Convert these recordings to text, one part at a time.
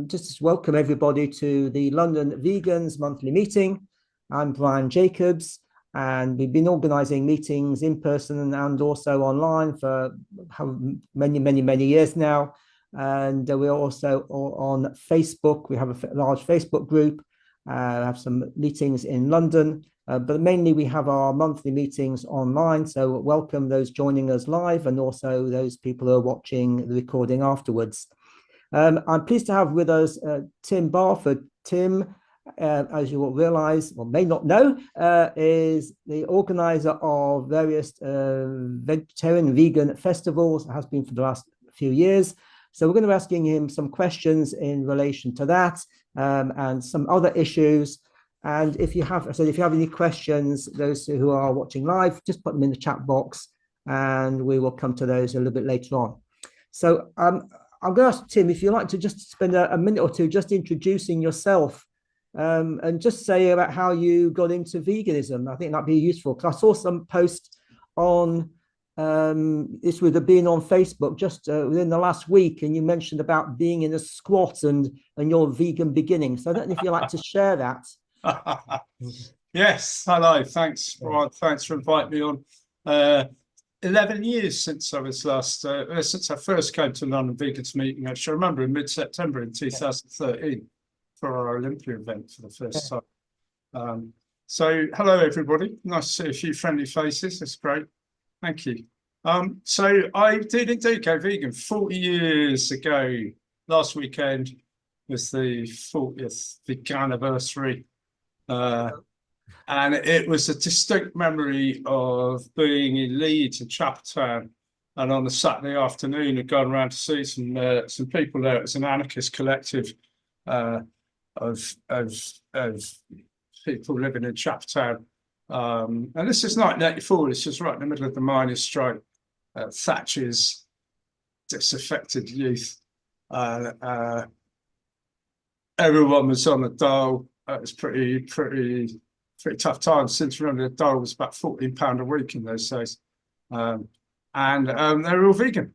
Just to welcome everybody to the London Vegans monthly meeting. I'm Brian Jacobs, and we've been organising meetings in person and also online for many years now. And we're also on Facebook. We have a large Facebook group, have some meetings in London, but mainly we have our monthly meetings online. So welcome those joining us live and also those people who are watching the recording afterwards. I'm pleased to have with us Tim Barford. Tim, as you will realize or may not know, is the organizer of various vegetarian and vegan festivals, has been for the last few years. So we're going to be asking him some questions in relation to that and some other issues. And if you have any questions, those who are watching live, just put them in the chat box and we will come to those a little bit later on. So I'm going to ask Tim if you'd like to just spend a minute or two just introducing yourself and just say about how you got into veganism. I think that'd be useful because I saw some post on this would have been on Facebook just within the last week, and you mentioned about being in a squat and your vegan beginnings. So I don't know if you'd like to share that. Yes, hello, thanks for inviting me on. 11 years since I was since I first came to London Vegans meeting. Actually, I remember in mid-September in 2013 for our Olympia event for the first time. So hello everybody, nice to see a few friendly faces. That's great. Thank you. So I did indeed go vegan 40 years ago. Last weekend was the 40th vegan anniversary. And it was a distinct memory of being in Leeds and Chapeltown. And on a Saturday afternoon, I'd gone around to see some people there. It was an anarchist collective of people living in Chapeltown. And this is 1984, this is right in the middle of the miners' strike. Thatcher's disaffected youth. Everyone was on the dole. It was pretty tough times. Since remember, the dole was about £14 a week in those days. And they were all vegan.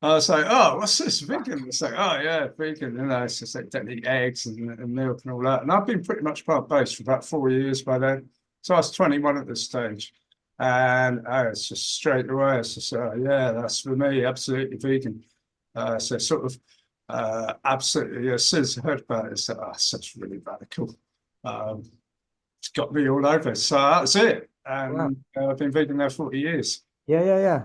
I was like, oh, what's this, vegan? It's like, oh yeah, vegan. You know, it's just like don't eat eggs and milk and all that. And I've been pretty much plant-based for about 4 years by then. So I was 21 at this stage. And it's just straight away, it's just, yeah, that's for me, absolutely vegan. So sort of absolutely, as soon as I heard about it, it's like, oh, such really radical. It's got me all over. So that's it. And wow. I've been vegan now 40 years. Yeah.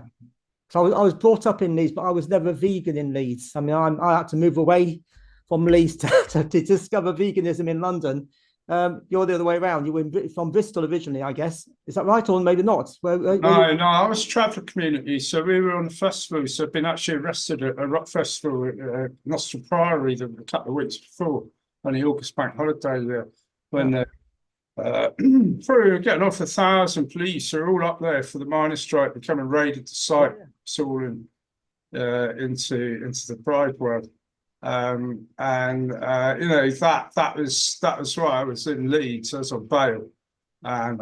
So I was brought up in Leeds, but I was never vegan in Leeds. I mean, I had to move away from Leeds to discover veganism in London. You're the other way around. You were from Bristol originally, I guess. Is that right, or maybe not? No, I was a traveller community. So we were on a festival. So I've been actually arrested at a rock festival at Nostell Priory a couple of weeks before on the August bank holiday there, when getting off 1,000 police are all up there for the miners' strike. They come and raided the site. It's all into the Pride world. You know, that was why I was in Leeds. I was on bail, and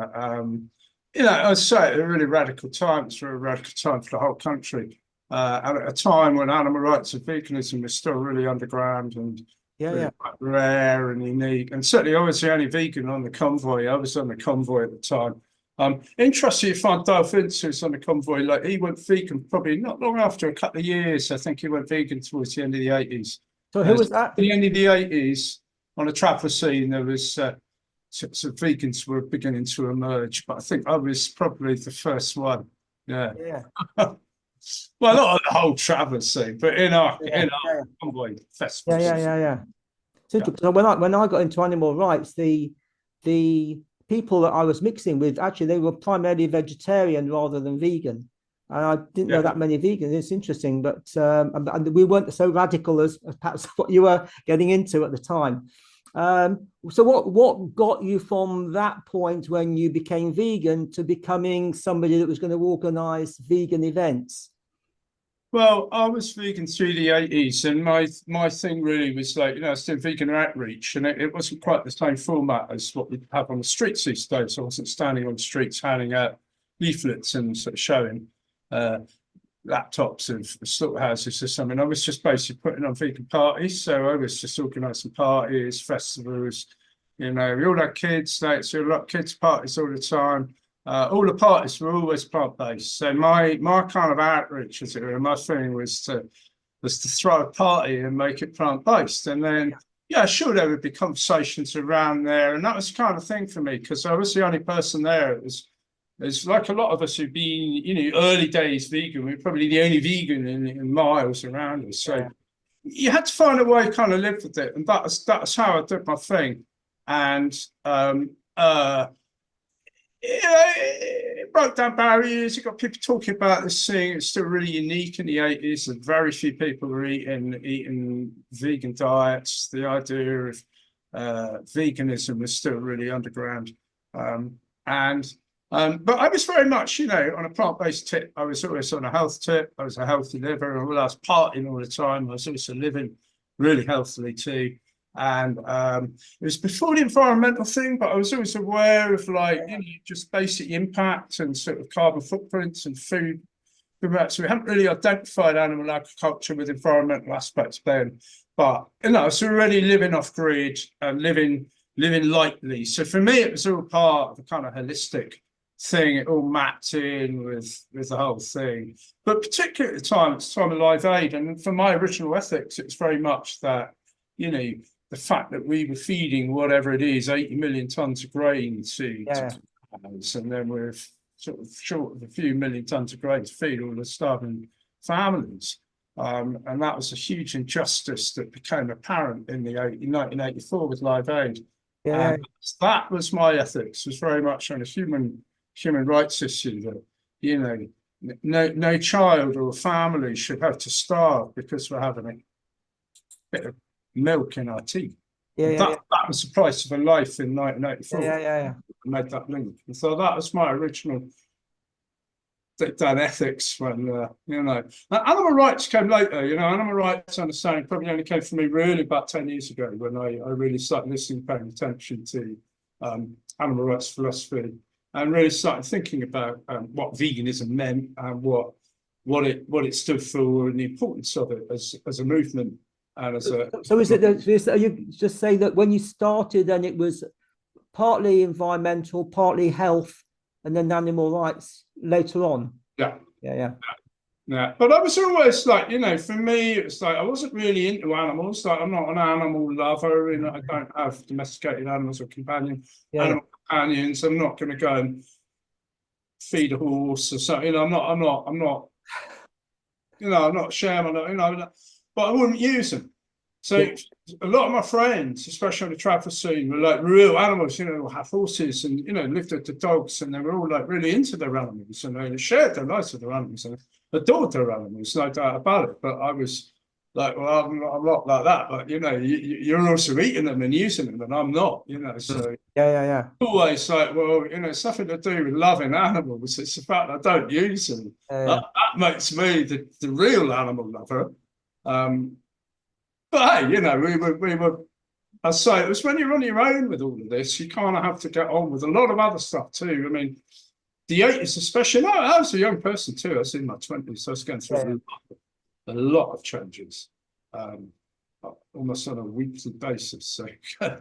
you know, I'd say a really radical time. It's a really radical time for the whole country, and at a time when animal rights and veganism was still really underground and really quite rare and unique. And certainly, I was the only vegan on the convoy. I was on the convoy at the time. Interesting, if I delve into on the convoy, like he went vegan probably not long after, a couple of years. I think he went vegan towards the end of the 80s. So who was that? At the end of the 80s, on the traveller scene, there was some vegans were beginning to emerge, but I think I was probably the first one. Yeah. Well, not on the whole traveller scene, but in our convoy festival. Yeah. So when I got into animal rights, the people that I was mixing with, actually, they were primarily vegetarian rather than vegan. And I didn't know that many vegans. It's interesting, but and we weren't so radical as perhaps what you were getting into at the time. So what got you from that point when you became vegan to becoming somebody that was going to organise vegan events? Well, I was vegan through the 80s, and my thing really was like, you know, I was doing vegan outreach, and it wasn't quite the same format as what we have on the streets these days. I wasn't standing on the streets handing out leaflets and sort of showing laptops of slaughterhouses or something. I was just basically putting on vegan parties. So I was just organising parties, festivals. We all had kids, so a lot of kids parties all the time. All the parties were always plant-based. So my kind of outreach, as it were, my thing was to throw a party and make it plant-based. And then, sure, there would be conversations around there. And that was the kind of thing for me, because I was the only person there. It's like a lot of us who've been, early days vegan. We were probably the only vegan in miles around us. So you had to find a way to kind of live with it. And that's how I did my thing. And it broke down barriers. You got people talking about this thing. It's still really unique in the 80s, and very few people were eating vegan diets. The idea of veganism was still really underground. But I was very much, on a plant-based tip. I was always on a health tip. I was a healthy liver. I was partying all the time. I was also living really healthily too. And it was before the environmental thing, but I was always aware of just basic impact and sort of carbon footprints and food. So we haven't really identified animal agriculture with environmental aspects then. But so we're already living off grid and living lightly. So for me, it was all part of a kind of holistic thing. It all mapped in with the whole thing. But particularly at the time, it's the time of Live Aid. And for my original ethics, it's very much that, the fact that we were feeding whatever it is, 80 million tons of grain to cows, and then we're sort of short of a few million tons of grain to feed all the starving families. And that was a huge injustice that became apparent in 1984 with Live Aid. That was my ethics, was very much on a human rights issue that, no child or family should have to starve because we're having a bit of milk in our tea. That was the price of a life in 1984. I made that link. And so that was my original ethics when, animal rights came later. Animal rights understanding probably only came for me really about 10 years ago when I really started listening, paying attention to animal rights philosophy, and really started thinking about what veganism meant and what it stood for and the importance of it as a movement. So is it? Are you just saying that when you started, then it was partly environmental, partly health, and then animal rights later on? Yeah. But I was always for me, it's I wasn't really into animals. I'm not an animal lover. I don't have domesticated animals or animal companions. I'm not going to go and feed a horse or something. I'm not. I'm not shaman. But I wouldn't use them. So a lot of my friends, especially on the travel scene, were like real animals, have horses and, lived with the dogs, and they were all really into their animals, and they shared their lives with their animals and adored their animals, no doubt about it. But I was like, well, I'm not like that, but you're also eating them and using them, and I'm not, so always well, it's nothing to do with loving animals. It's the fact I don't use them. That makes me the real animal lover. But hey, we were. I say it was when you're on your own with all of this, you kind of have to get on with a lot of other stuff too. I mean, the 80s, especially. No, I was a young person too. I was in my 20s, so I was going through a lot of changes, almost on a weekly basis. So, I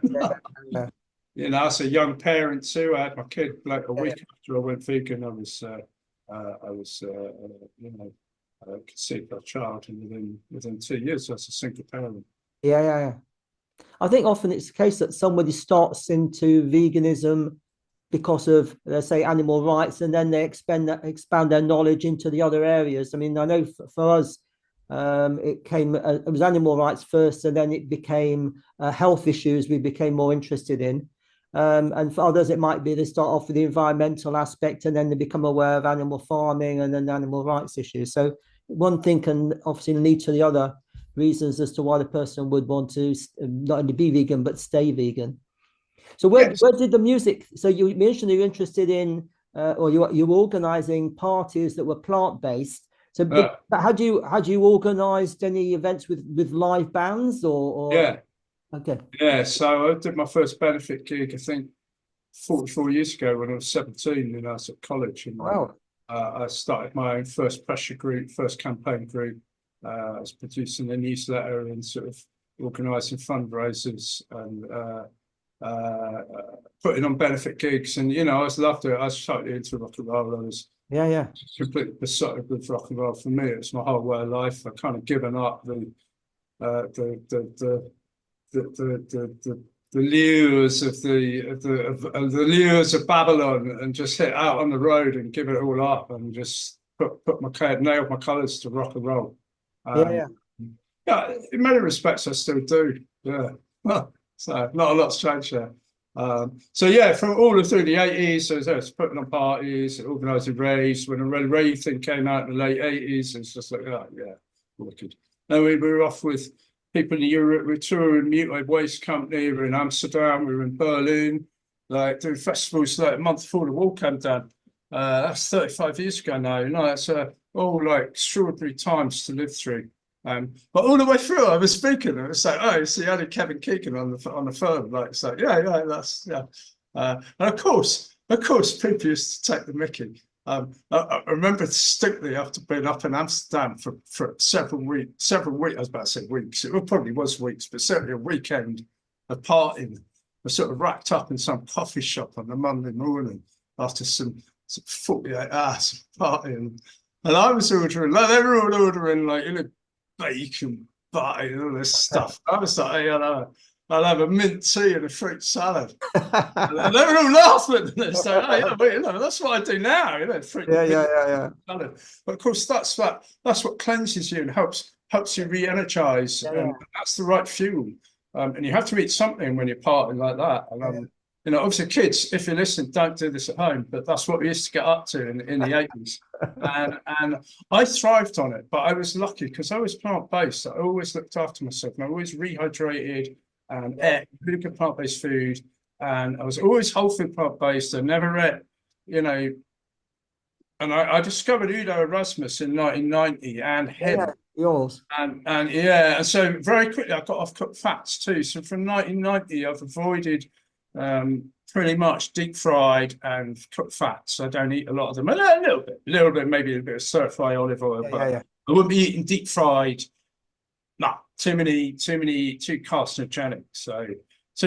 was a young parent too. I had my kid like a week after I went vegan. I conceived a child, and within 2 years, I was a single parent. I think often it's the case that somebody starts into veganism because of, let's say, animal rights, and then they expand their knowledge into the other areas. I mean, I know for us, it was animal rights first, and then it became health issues we became more interested in. And for others, it might be they start off with the environmental aspect, and then they become aware of animal farming and then animal rights issues. So one thing can obviously lead to the other reasons as to why the person would want to not only be vegan, but stay vegan. So where did the music, so you mentioned you're interested in, or you're organizing parties that were plant-based. So but had you organized any events with live bands or? Okay. Yeah, so I did my first benefit gig, I think, 44 years ago when I was 17, and I was at college. And wow. I started my own first pressure group, first campaign group. I was producing a newsletter and sort of organising fundraisers and putting on benefit gigs. And, you know, I just loved it. I was totally into rock and roll. I was completely besotted with rock and roll. For me, it was my whole way of life. I kind of given up the lures of the lures of Babylon and just hit out on the road and give it all up and just nailed my colours to rock and roll. Yeah, in many respects I still do. Yeah. So not a lot's changed there. So yeah, from all through the 80s, I was putting on parties, organising raves. When the rave thing came out in the late 80s, it's just like, oh yeah, wicked. And we were off with people in Europe. We toured with Mutilated Waste Company. We were in Amsterdam. We were in Berlin. Like doing festivals like a month before the wall came down. That's 35 years ago now. You know, that's all like extraordinary times to live through. But all the way through, I was speaking. It was like, oh, it's the only Kevin Keegan on the phone. Like, so yeah, that's yeah. And of course, people used to take the mickey. I remember distinctly after being up in Amsterdam for several weeks. I was about to say weeks. It probably was weeks, but certainly a weekend of partying. I sort of racked up in some coffee shop on a Monday morning after some 48 hours of partying, and I was ordering. Like they were all ordering, like, you know, bacon, butter, and all this stuff. I was like, hey, I'll have a mint tea and a fruit salad. And they were all laughing. And so, oh, yeah, but, you know, that's what I do now, you know, fruit Yeah. salad. But of course, that's what cleanses you and helps you re-energize. And that's the right fuel. And you have to eat something when you're partying like that. And you know, obviously, kids, if you're listening, don't do this at home. But that's what we used to get up to in the 80s. And I thrived on it, but I was lucky because I was plant-based. I always looked after myself, and I always rehydrated and ate really good plant-based food. And I was always whole food plant-based. I never ate, you know. And I discovered Udo Erasmus in 1990 and him. Yours. And so very quickly I got off cooked fats too. So from 1990, I've avoided pretty much deep fried and cooked fats. I don't eat a lot of them. A little bit, maybe a bit of stir fry olive oil, but I wouldn't be eating deep fried. No, too carcinogenic. So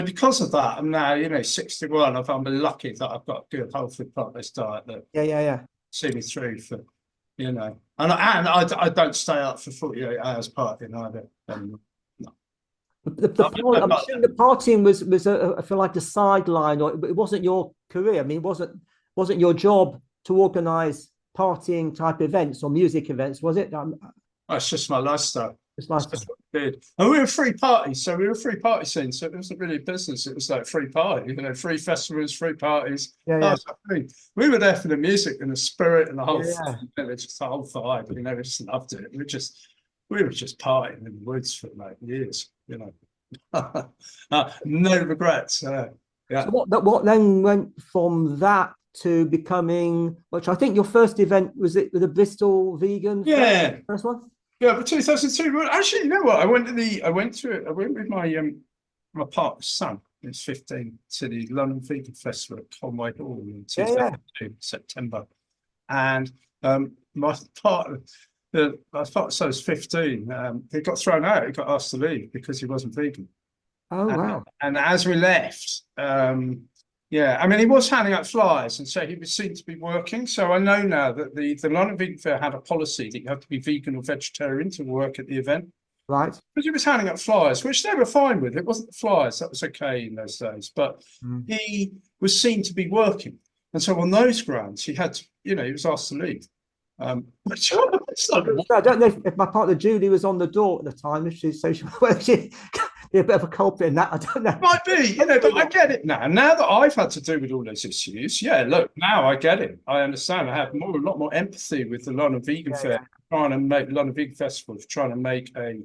because of that, I'm now, you know, 61. I'm lucky that I've got a good whole food plant-based diet that see me through for, you know, and I don't stay up for 48 hours partying either. I'm assuming the partying was I feel like a sideline, or it wasn't your career. I mean, it wasn't your job to organise partying type events or music events, was it? It's just my lifestyle. It's lifestyle. And we were a free party, so we were a free party scene. So it wasn't really a business. It was like free party, you know, free festivals, free parties. We were there for the music and the spirit and the whole thing. It was just the whole vibe. You know, we just loved it. We were just partying in the woods for like years. You know, no regrets. So what then went from that to becoming, which I think your first event was it the Bristol Vegan? First one. Yeah, but 2002. Well, actually, you know what? I went with my partner's son, who's 15, to the London Vegan Festival at Conway Hall in 2002, September, and my partner. My partner son was 15. He got thrown out. He got asked to leave because he wasn't vegan. Oh, wow. And as we left, I mean, he was handing out flyers, and so he was seen to be working. So I know now that the London Vegan Fair had a policy that you have to be vegan or vegetarian to work at the event. Right. But he was handing out flyers, which they were fine with. It wasn't the flyers. That was okay in those days. But he was seen to be working. And so on those grounds, he had to, you know, he was asked to leave. I don't know if my partner Julie was on the door at the time. If she's be a bit of a culprit in that. I don't know. Might be, you know, but I get it now. Now that I've had to do with all those issues, look, now I get it. I understand. I have a lot more empathy with the London Vegan Fair, trying to make London Vegan Festival, trying to make a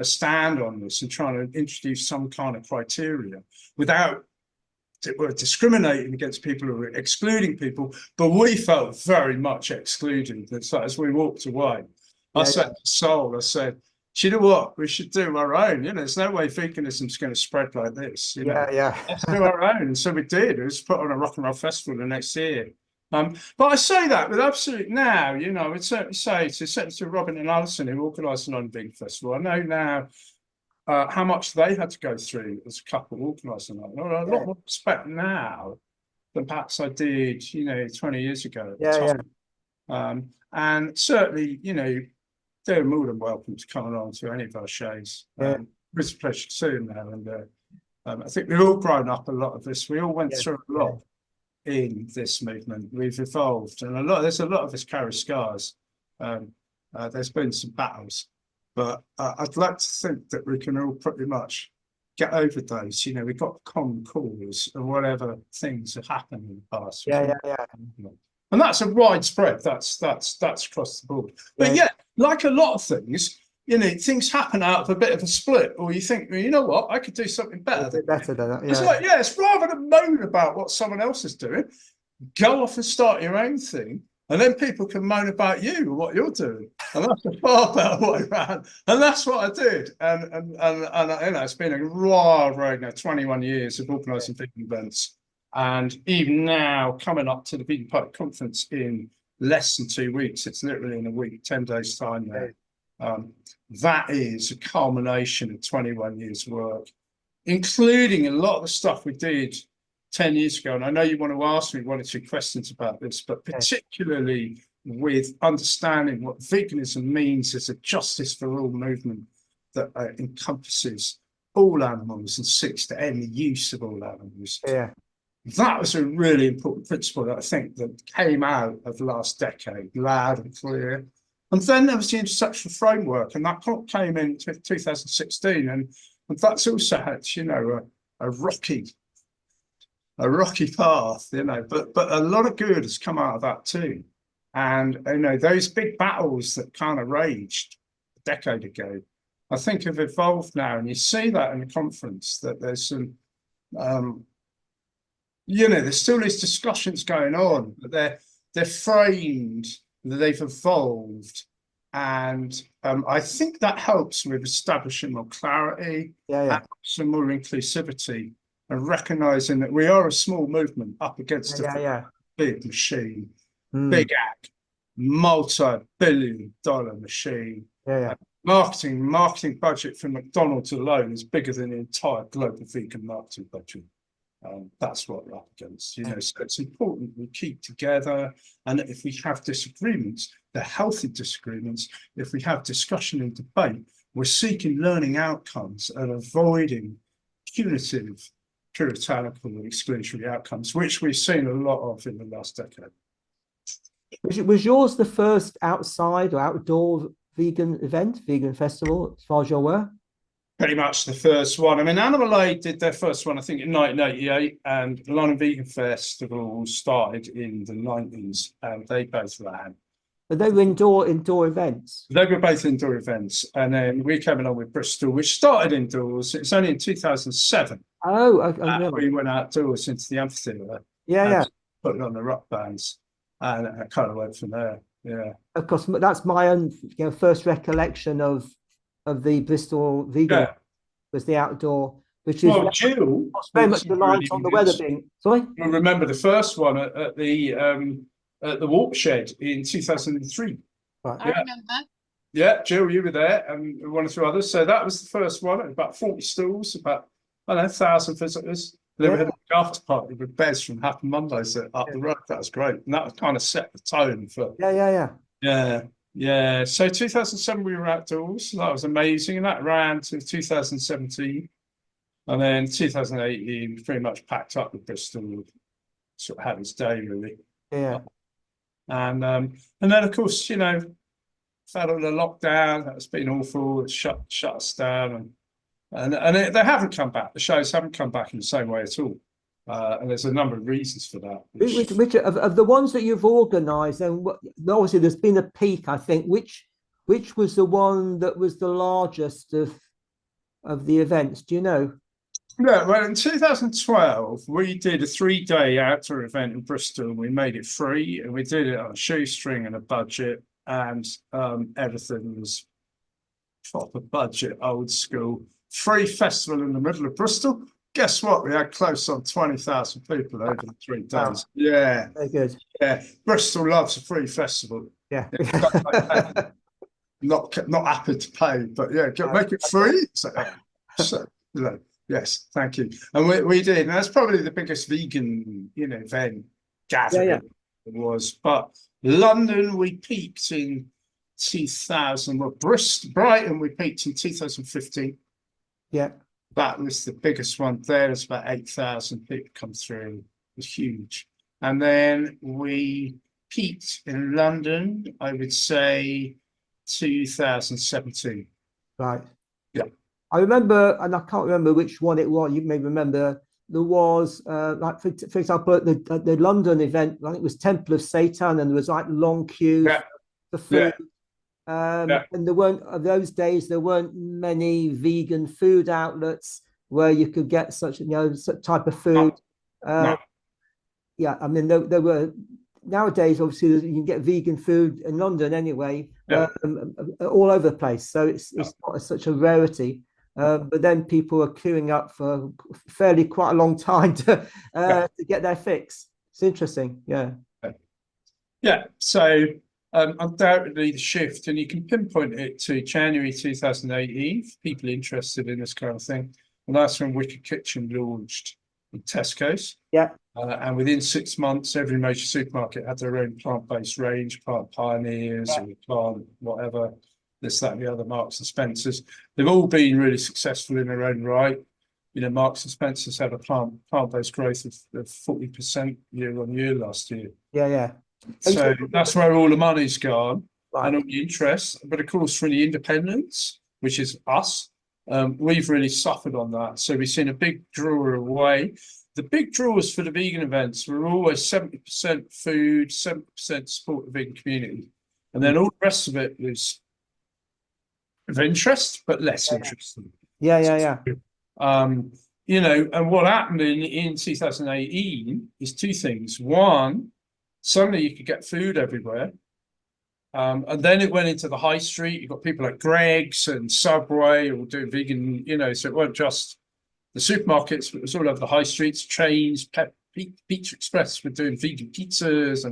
stand on this and trying to introduce some kind of criteria without discriminating against people or excluding people, but we felt very much excluded. So as we walked away, I said to Sol, I said, do you know what? We should do our own. You know, there's no way veganism is going to spread like this. You know? Let's do our own. And so we did. It was put on a rock and roll festival the next year. But I say that with absolute now, I would certainly say certainly to Robin and Alison, who organised the London Vegan Festival, I know now how much they had to go through as a couple organising that. A lot more respect now than perhaps I did, 20 years ago at the time. And certainly, they're more than welcome to come along to any of our shows. It's a pleasure to see them now. And I think we've all grown up a lot of this. We all went through a lot in this movement. We've evolved, and there's a lot of us carry scars. There's been some battles, but I'd like to think that we can all pretty much get over those. We've got common cause and whatever things have happened in the past. And that's a widespread. That's across the board. But like a lot of things, things happen out of a bit of a split, or you think, well, you know what, I could do something better. Better than that. It's like, it's rather than moan about what someone else is doing, go off and start your own thing, and then people can moan about you and what you're doing. And that's a far better way around. And that's what I did. And it's been a wild road now, 21 years of organising vegan events. And even now, coming up to the Vegan Party Conference in less than 2 weeks, it's literally in a week, 10 days time there. That is a culmination of 21 years work, including a lot of the stuff we did 10 years ago. And I know you want to ask me one or two questions about this, but particularly with understanding what veganism means as a justice for all movement that encompasses all animals and seeks to end the use of all animals. That was a really important principle that I think that came out of the last decade, loud and clear. And then there was the intersectional framework, and that came in 2016, and that's also had, a rocky path, but a lot of good has come out of that too. And those big battles that kind of raged a decade ago, I think have evolved now, and you see that in the conference that there's some. There's still these discussions going on, but they're framed, they've evolved, and I think that helps with establishing more clarity, and some more inclusivity, and recognizing that we are a small movement up against a big machine, big act, multi-billion-dollar machine. Marketing budget for McDonald's alone is bigger than the entire global vegan marketing budget. That's what we're up against, so it's important we keep together, and if we have disagreements, they're healthy disagreements. If we have discussion and debate, we're seeking learning outcomes and avoiding punitive, puritanical and exclusionary outcomes, which we've seen a lot of in the last decade. Was yours the first outside or outdoor vegan event, vegan festival, as far as you're aware? Pretty much the first one. I mean, Animal Aid did their first one, I think, in 1988, and the London Vegan Festival started in the 90s, and they both ran. But they were indoor events. They were both indoor events, and then we came along with Bristol, which started indoors. It's only in 2007. We went outdoors into the amphitheatre. Put it on the rock bands, and I kind of went from there. Of course, that's my own first recollection of the Bristol Vegan was the outdoor, which is Jill very much reliant on the weather being. Sorry, I remember the first one at the Watershed in 2003. Right. I remember. Yeah, Jill, you were there, and one or two others. So that was the first one. About 40 stalls, about 1,000 visitors. Then we had a after party with Bez from Happy Mondays up the road. That was great, and that kind of set the tone for. So 2007 we were outdoors. So that was amazing, and that ran to 2017, and then 2018 pretty much packed up with Bristol. Sort of had its day really. And then of course fell on the lockdown. That's been awful. It shut us down, and they haven't come back. The shows haven't come back in the same way at all. And there's a number of reasons for that. Which of the ones that you've organised, and obviously there's been a peak, I think. Which was the one that was the largest of the events? Do you know? Yeah, well, in 2012, we did a 3-day outdoor event in Bristol. We made it free, and we did it on a shoestring and a budget, and everything was proper budget, old school. Free festival in the middle of Bristol. guess what? We had close on 20,000 people over the 3 days. Wow. Yeah, Very good. yeah. Bristol loves a free festival. Yeah. Not happy to pay, but yeah, make it free. So yes, thank you. And we did, and that's probably the biggest vegan, event gathering it was. But London, we peaked in 2000. Well, Brighton, we peaked in 2015. Yeah. That was the biggest one there. There's about 8,000 people come through. It was huge. And then we peaked in London, I would say 2017. Right. Yeah. I remember, and I can't remember which one it was. You may remember there was, like for example, at the London event, I think it was Temple of Satan, and there was like long queues for food. And there weren't, those days, there weren't many vegan food outlets where you could get such type of food. No. Yeah, I mean, there were, nowadays, obviously, you can get vegan food in London anyway, all over the place. So it's not such a rarity. But then people are queuing up for quite a long time to get their fix. It's interesting. Yeah. Yeah. So undoubtedly the shift, and you can pinpoint it to January 2018 for people interested in this kind of thing. And that's when Wicked Kitchen launched in Tesco's. Yeah. And within 6 months, every major supermarket had their own plant-based range, Plant Pioneers, or Plant whatever, this, that, and the other, Marks and Spencers. They've all been really successful in their own right. Marks and Spencers had a plant-based growth of 40% year on year last year. Yeah. So that's where all the money's gone, right, and all the interest. But of course, for the independents, which is us, we've really suffered on that. So we've seen a big draw away. The big draws for the vegan events were always 70% food, 70% support the vegan community. And then all the rest of it was of interest, but less interesting. Yeah. And what happened in 2018 is 2 things. One, suddenly you could get food everywhere. And then it went into the high street. You've got people like Greggs and Subway all doing vegan, so it weren't just the supermarkets, but it was all over the high streets, trains, Pizza Express were doing vegan pizzas.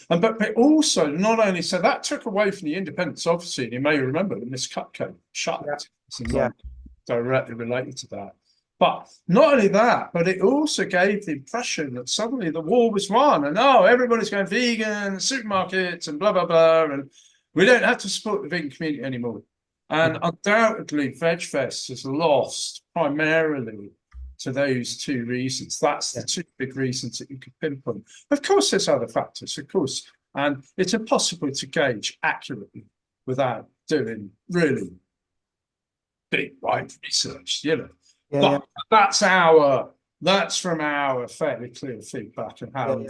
But also, not only, so that took away from the independents, obviously, and you may remember the Miss Cutco shut. Directly related to that. But not only that, but it also gave the impression that suddenly the war was won, and everybody's going vegan, supermarkets, and blah, blah, blah, and we don't have to support the vegan community anymore. And undoubtedly, VegFest has lost primarily to those 2 reasons. That's the 2 big reasons that you could pinpoint. Of course, there's other factors, of course, and it's impossible to gauge accurately without doing really big, wide research, But that's from our fairly clear feedback and how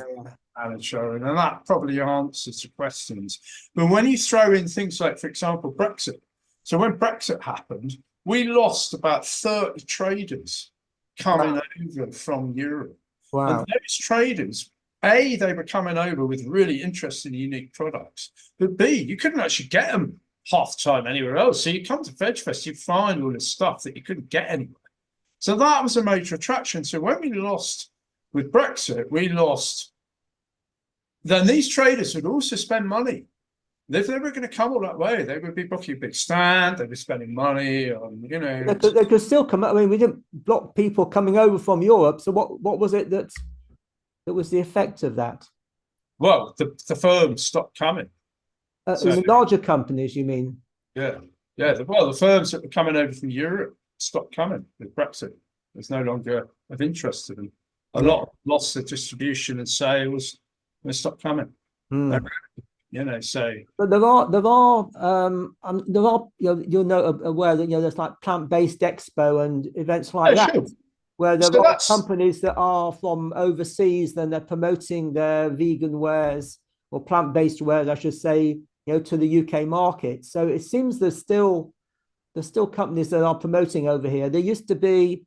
and showing, and that probably answers the questions. But when you throw in things like, for example, Brexit. So when Brexit happened, we lost about 30 traders coming over from Europe. Wow. And those traders, A, they were coming over with really interesting, unique products. But B, you couldn't actually get them half the time anywhere else. So you come to VegFest, you find all this stuff that you couldn't get anywhere. So that was a major attraction. So when we lost with Brexit, then these traders would also spend money. If they were going to come all that way, they would be booking a big stand, they'd be spending money on, They could still come. I mean, we didn't block people coming over from Europe. So what was it that was the effect of that? Well, the firms stopped coming. The larger companies, you mean? Yeah. The firms that were coming over from Europe stopped coming with Brexit. There's no longer of interest to them. A lot lost their distribution and sales. They stopped coming. So. But there are aware that there's like plant-based expo and events like that. Sure. Where there are companies that are from overseas, then they're promoting their vegan wares or plant-based wares, I should say, to the UK market. So it seems there's still companies that are promoting over here. There used to be,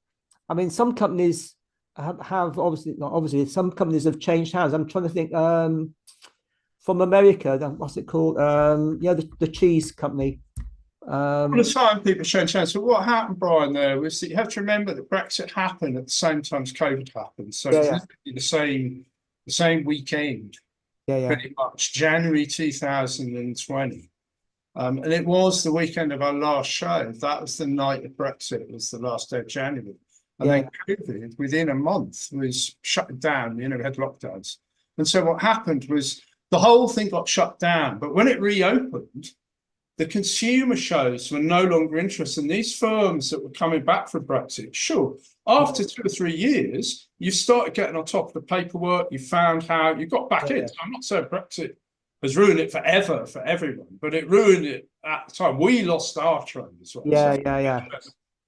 I mean, some companies have obviously some companies have changed hands. I'm trying to think from America, what's it called? The cheese company. All the time people showing change. So what happened, Brian, there was that you have to remember that Brexit happened at the same time as COVID happened. So it's literally the same weekend, pretty much January 2020. And it was the weekend of our last show. That was the night of Brexit. It was the last day of January. And then COVID, within a month, was shut down. You know, we had lockdowns. And so what happened was the whole thing got shut down. But when it reopened, the consumer shows were no longer interested. And these firms that were coming back from Brexit, sure, after 2 or 3 years, you started getting on top of the paperwork. You found how you got back in. So I'm not saying Brexit has ruined it forever for everyone, but it ruined it at the time. We lost our trade as well.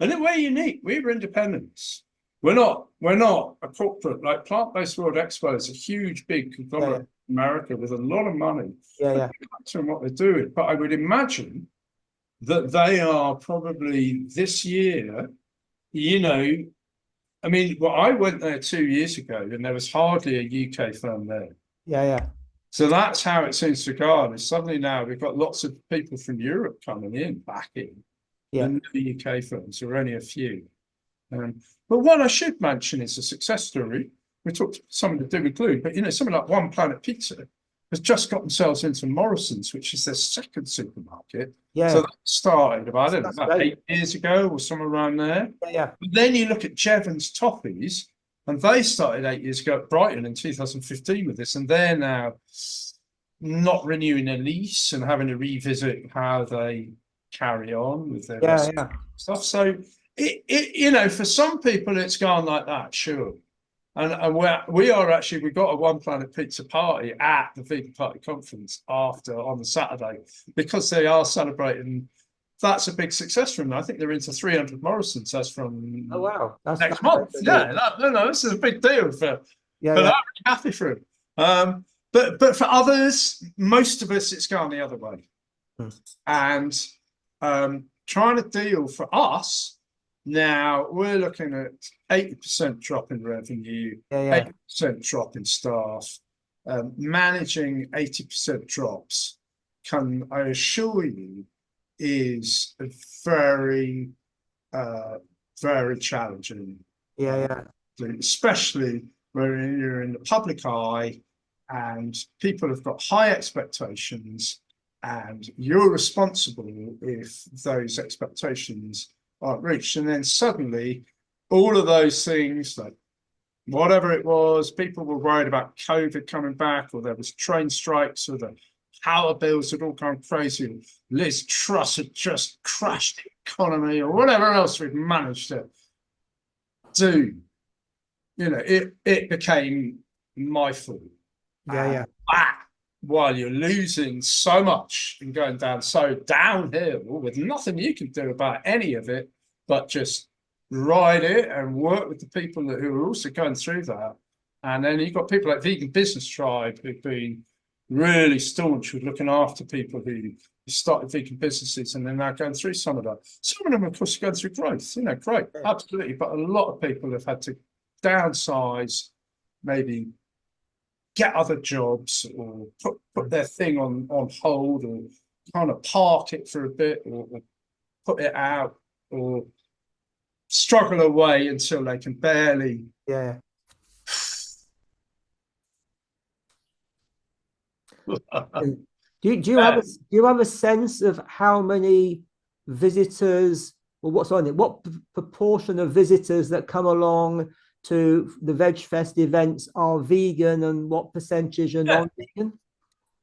And we're unique. We're independents. We're not a corporate like Plant-Based World Expo is a huge, big conglomerate in America with a lot of money. And what they're doing. But I would imagine that they are probably this year, you know, I mean, well, I went there 2 years ago and there was hardly a UK firm there. So that's how it seems to go on. Is suddenly now we've got lots of people from Europe coming in, back in. And the UK firms, there are only a few. But what I should mention is a success story. We talked to someone to do with glue, but you know, something like One Planet Pizza has just got themselves into Morrison's, which is their second supermarket. So that started about, I don't know, about 8 years ago or somewhere around there. But then you look at Jevons Toffees, and they started 8 years ago at Brighton in 2015 with this, and they're now not renewing a lease and having to revisit how they carry on with their stuff. So it you know, for some people it's gone like that, sure. And we are actually, we've got a One Planet Pizza party at the Vegan Party Conference after on the Saturday, because they are celebrating. That's a big success for them. I think they're into 300 Morrisons. That's from next month. No, this is a big deal for I'm really happy for them. But for others, most of us, it's gone the other way. And trying to deal for us. Now we're looking at 80% drop in revenue, 80% drop in staff, managing 80% drops. Can I assure you is a very, very challenging. Especially when you're in the public eye and people have got high expectations, and you're responsible if those expectations aren't reached. And then suddenly all of those things, like whatever it was, people were worried about COVID coming back, or there was train strikes, or the power bills had all gone crazy, Liz Truss had just crashed the economy, or whatever else we've managed to do. You know, it became my fault. While you're losing so much and going down so downhill with nothing you can do about any of it, but just ride it and work with the people who are also going through that. And then you've got people like Vegan Business Tribe who've been really staunch with looking after people who started vegan businesses and they're now going through some of that. Some of them, of course, are going through growth, you know, great, absolutely. But a lot of people have had to downsize, maybe get other jobs, or put their thing on hold, or kind of park it for a bit, or put it out, or struggle away until they can barely. Do you have a sense of how many visitors, or what proportion of visitors that come along to the VegFest events are vegan, and what percentage are non-vegan?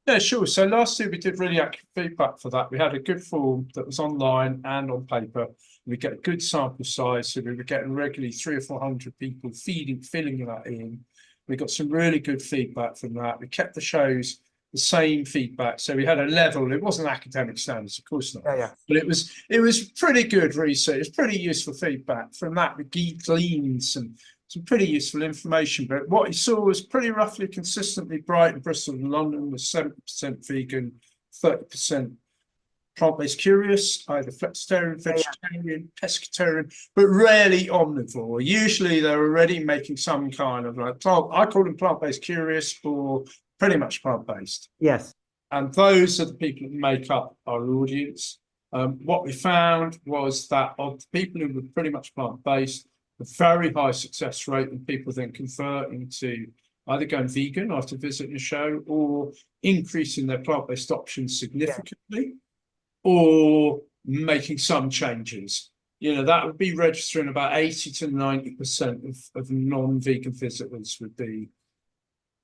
Yeah, sure. So last year we did really accurate feedback for that. We had a good form that was online and on paper. We get a good sample size, so we were getting regularly 300 or 400 people filling that in. We got some really good feedback from that. We kept the shows the same feedback, so we had a level. It wasn't academic standards, of course not, but it was pretty good research. It was pretty useful feedback. From that we gleaned some pretty useful information. But what you saw was pretty roughly consistently Brighton, Bristol and London was 70% vegan, 30% plant-based curious, either flexitarian, vegetarian, pescatarian, but rarely omnivore. Usually they're already making some kind of like I call them plant-based curious, or pretty much plant-based. Yes. And those are the people that make up our audience. What we found was that of the people who were pretty much plant-based, a very high success rate in people then converting to either going vegan after visiting the show or increasing their plant-based options significantly, or making some changes. That would be registering about 80 to 90% of non-vegan visitors would be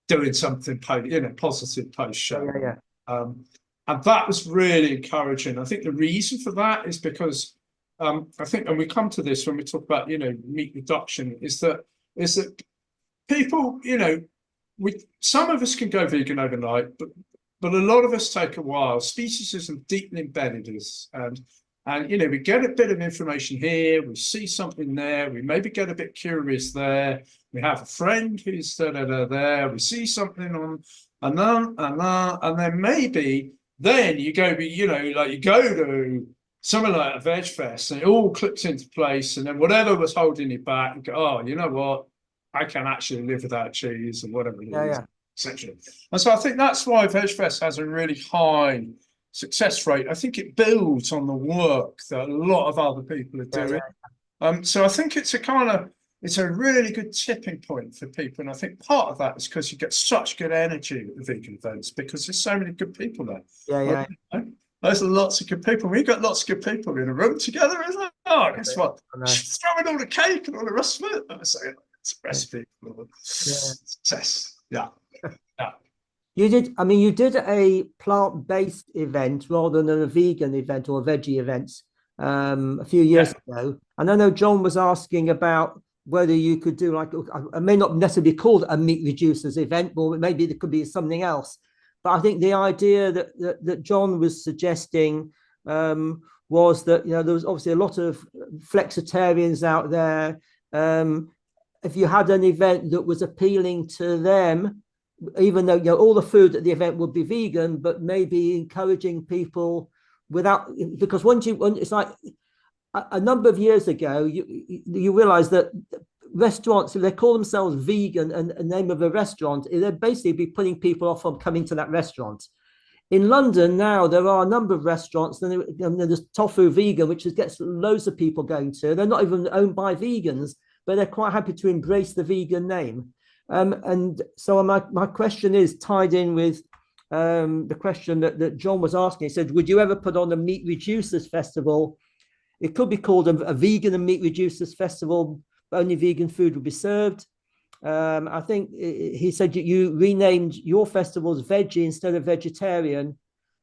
doing something, positive post-show. And that was really encouraging. I think the reason for that is because I think, and we come to this when we talk about, meat reduction, is that people, some of us can go vegan overnight, but a lot of us take a while. Speciesism deeply embedded us, and we get a bit of information here, we see something there, we maybe get a bit curious there, we have a friend who's there, we see something on, and then maybe then you go, you go to something like a veg fest, and it all clicks into place, and then whatever was holding you back, you go, oh, you know what, I can actually live without cheese and whatever it is, etc. And so I think that's why VegFest has a really high success rate. I think it builds on the work that a lot of other people are doing. So I think it's a really good tipping point for people. And I think part of that is because you get such good energy at the vegan events because there's so many good people there. There's lots of good people. We've got lots of good people in a room together. It's like, oh, guess what? Throwing all the cake and all the rest of it. It's a recipe for success. You did a plant-based event rather than a vegan event or a veggie event a few years ago. And I know John was asking about whether you could do it may not necessarily be called a meat reducers event, or maybe there could be something else. But I think the idea that John was suggesting was that, there was obviously a lot of flexitarians out there. If you had an event that was appealing to them, even though all the food at the event would be vegan, but maybe encouraging people because it's like a number of years ago, you realize that restaurants, if they call themselves vegan and the name of a restaurant, they'd basically be putting people off from coming to that restaurant. In London now, there are a number of restaurants, and there's Tofu Vegan, which gets loads of people going to. They're not even owned by vegans, but they're quite happy to embrace the vegan name. And so my question is tied in with the question that John was asking. He said, would you ever put on a meat reducers festival? It could be called a vegan and meat reducers festival, but only vegan food would be served. I think he said you renamed your festivals veggie instead of vegetarian.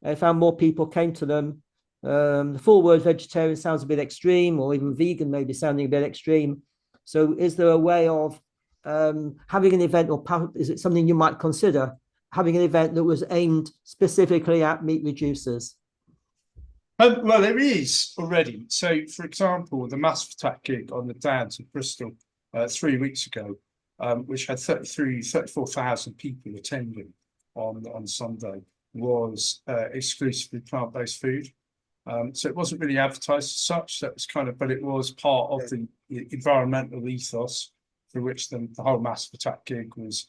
I found more people came to them. The full word vegetarian sounds a bit extreme, or even vegan maybe sounding a bit extreme. So is there a way of having an event, or is it something you might consider, having an event that was aimed specifically at meat reducers? Well, there is already. So, for example, the Massive Attack gig on the Downs in Bristol 3 weeks ago, which had 34,000 people attending on Sunday, was exclusively plant-based food. So it wasn't really advertised as such. That was but it was part of the environmental ethos for which the whole Massive Attack gig was,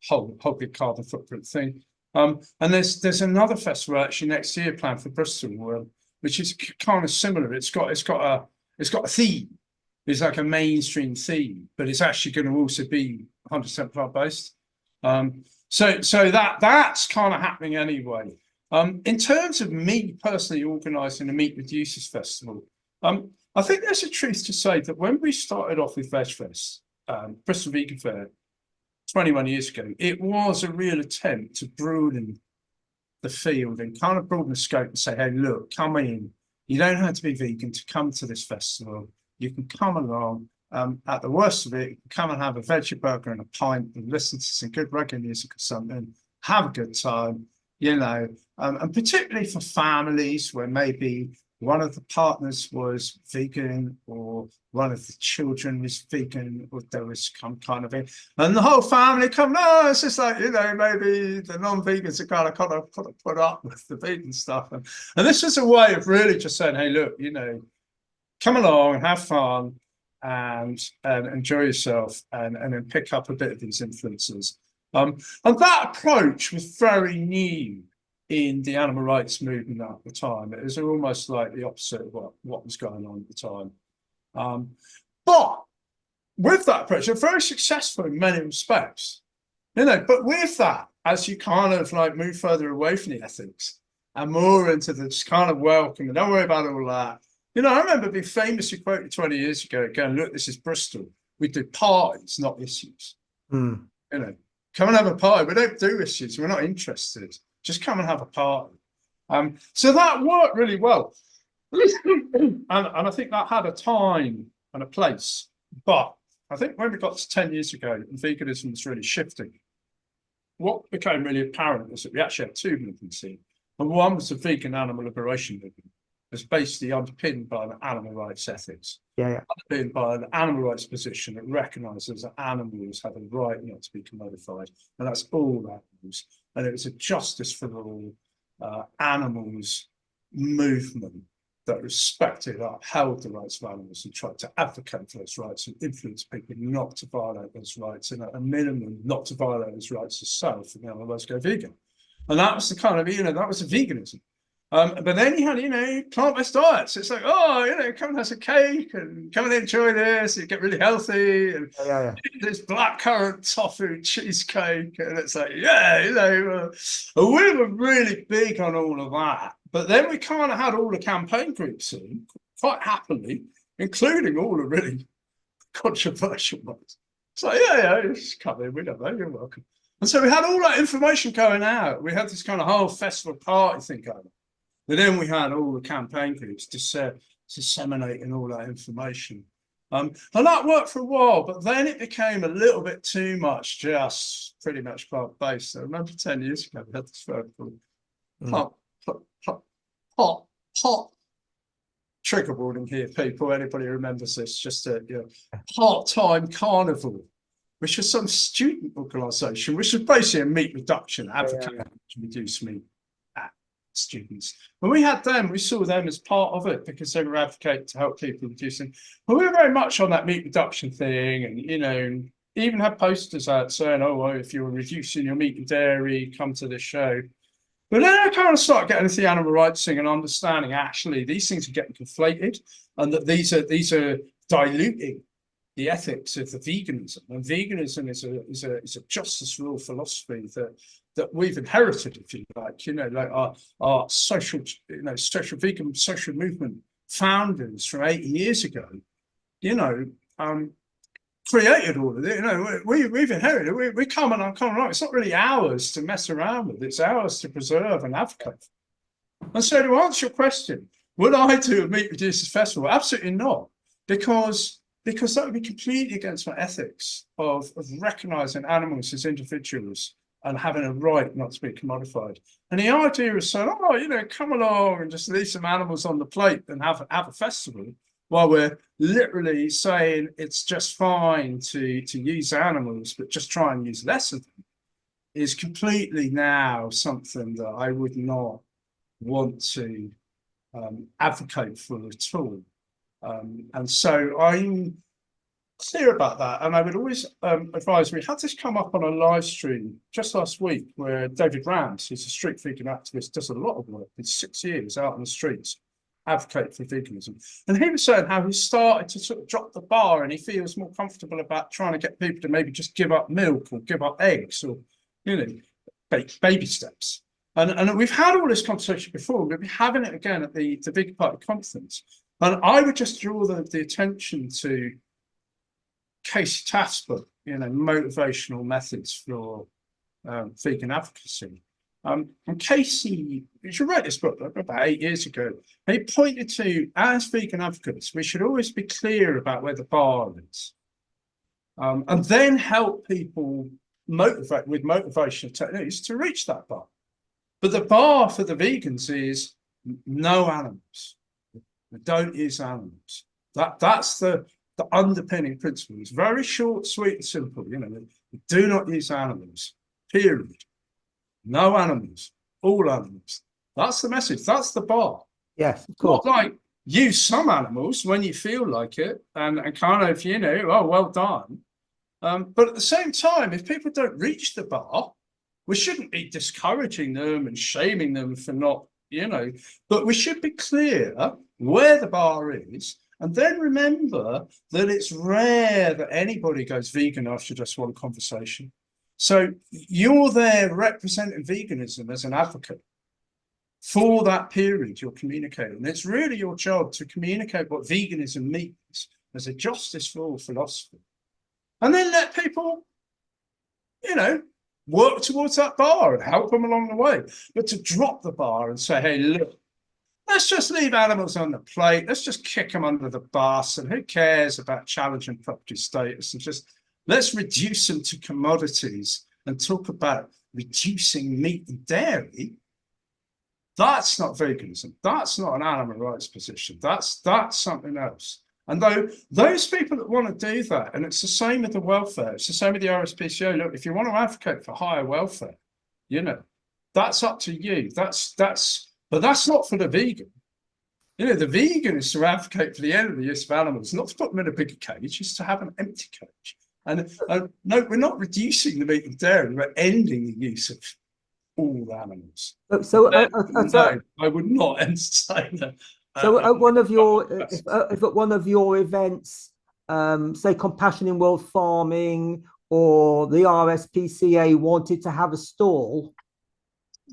whole big carbon footprint thing. And there's another festival actually next year planned for Bristol, which is kind of similar. It's got a theme. It's like a mainstream theme, but it's actually going to also be 100% plant-based. So that's kind of happening anyway. In terms of me personally organising a Meat Reducers Festival, I think there's a truth to say that when we started off with VegFest, Bristol Vegan Fair, 21 years ago, it was a real attempt to broaden the field and kind of broaden the scope and say, hey, look, come in. You don't have to be vegan to come to this festival. You can come along. At the worst of it, you can come and have a veggie burger and a pint and listen to some good reggae music or something, have a good time, and particularly for families where maybe one of the partners was vegan or one of the children was vegan, or there was some kind of it, and the whole family come. No, it's just like, maybe the non-vegans are kind of put up with the vegan stuff, and this was a way of really just saying, hey, look, come along and have fun and enjoy yourself, and then pick up a bit of these influences. And that approach was very new in the animal rights movement at the time. It was almost like the opposite of what was going on at the time. But with that approach, they're very successful in many respects, but with that, as you kind of like move further away from the ethics and more into the just kind of welcome, and don't worry about all that. I remember being famously quoted 20 years ago, going, look, this is Bristol. We do parties, not issues. Mm. Come and have a party. We don't do issues. We're not interested. Just come and have a party. So that worked really well. And I think that had a time and a place. But I think when we got to 10 years ago, and veganism was really shifting, what became really apparent was that we actually had two movements here. And one was the vegan animal liberation movement. It was basically underpinned by the animal rights ethics. Underpinned by an animal rights position that recognises that animals have a right not to be commodified. And that's all animals. And it was a justice for all animals movement that respected and upheld the rights of animals and tried to advocate for those rights and influence people not to violate those rights, and at a minimum not to violate those rights yourself, and otherwise go vegan. And that was the kind of, that was the veganism. But then you had, plant-based diets. It's like, come and have some cake and come and enjoy this. You get really healthy. And this blackcurrant tofu cheesecake. And it's like, we were really big on all of that. But then we kind of had all the campaign groups in, quite happily, including all the really controversial ones. So, just come in, we don't know, you're welcome. And so we had all that information going out. We had this kind of whole festival party thing going on. But then we had all the campaign groups disseminating all that information. And that worked for a while, but then it became a little bit too much, just pretty much plant-based. I remember 10 years ago, we had this word called hot trigger warning here, people. Anybody remembers this? Just a part-time carnival, which was some student organisation, which was basically a meat reduction, advocating to reduce meat at students. When we had them, we saw them as part of it because they were advocating to help people reducing. But we were very much on that meat reduction thing, and even had posters out saying, "Oh, well, if you're reducing your meat and dairy, come to this show." But then I kind of started getting into the animal rights thing and understanding actually these things are getting conflated, and that these are diluting the ethics of the veganism. And veganism is a justice for all philosophy that we've inherited, if you like, like our social vegan social movement founders from 80 years ago, created all of it. We've inherited it. We come and uncommon right. It's not really ours to mess around with. It's ours to preserve and advocate. And so to answer your question, would I do a meat reducers festival? Absolutely not, because that would be completely against my ethics of recognizing animals as individuals and having a right not to be commodified. And the idea is saying, come along and just leave some animals on the plate and have a festival, while we're literally saying it's just fine to use animals, but just try and use less of them, is completely now something that I would not want to advocate for at all. And so I'm clear about that. And I would always advise, we had this come up on a live stream just last week where David Rams, who's a street vegan activist, does a lot of work. It's 6 years out on the streets, advocate for veganism. And he was saying how he started to sort of drop the bar and he feels more comfortable about trying to get people to maybe just give up milk or give up eggs or, baby steps. And we've had all this conversation before. We'll be having it again at the Big Party conference. And I would just draw the attention to Casey Taft's book, motivational methods for vegan advocacy. And Casey, you should read this book about 8 years ago. And he pointed to, as vegan advocates, we should always be clear about where the bar is, and then help people motivate with motivational techniques to reach that bar. But the bar for the vegans is no animals. We don't use animals. That's the underpinning principle. It's very short, sweet, and simple. We do not use animals. Period. No animals. All animals. That's the message. That's the bar. Yes, of course. Not like use some animals when you feel like it, and kind of well done. But at the same time, if people don't reach the bar, We shouldn't be discouraging them and shaming them for not, but we should be clear where the bar is. And then remember that it's rare that anybody goes vegan after just one conversation. So you're there representing veganism as an advocate. For that period, you're communicating. And it's really your job to communicate what veganism means as a justice for all philosophy. And then let people, work towards that bar and help them along the way. But to drop the bar and say, hey, look, let's just leave animals on the plate. Let's just kick them under the bus. And who cares about challenging property status? And just let's reduce them to commodities and talk about reducing meat and dairy. That's not veganism. That's not an animal rights position. That's something else. And though those people that want to do that, and it's the same with the welfare, it's the same with the RSPCA. Look, if you want to advocate for higher welfare, that's up to you. But that's not for the vegan. The vegan is to advocate for the end of the use of animals, not to put them in a bigger cage, it's to have an empty cage. And no, we're not reducing the meat and dairy, we're ending the use of all animals. So no, I would not entertain that. So at one of your, if at one of your events, say Compassion in World Farming or the RSPCA wanted to have a stall,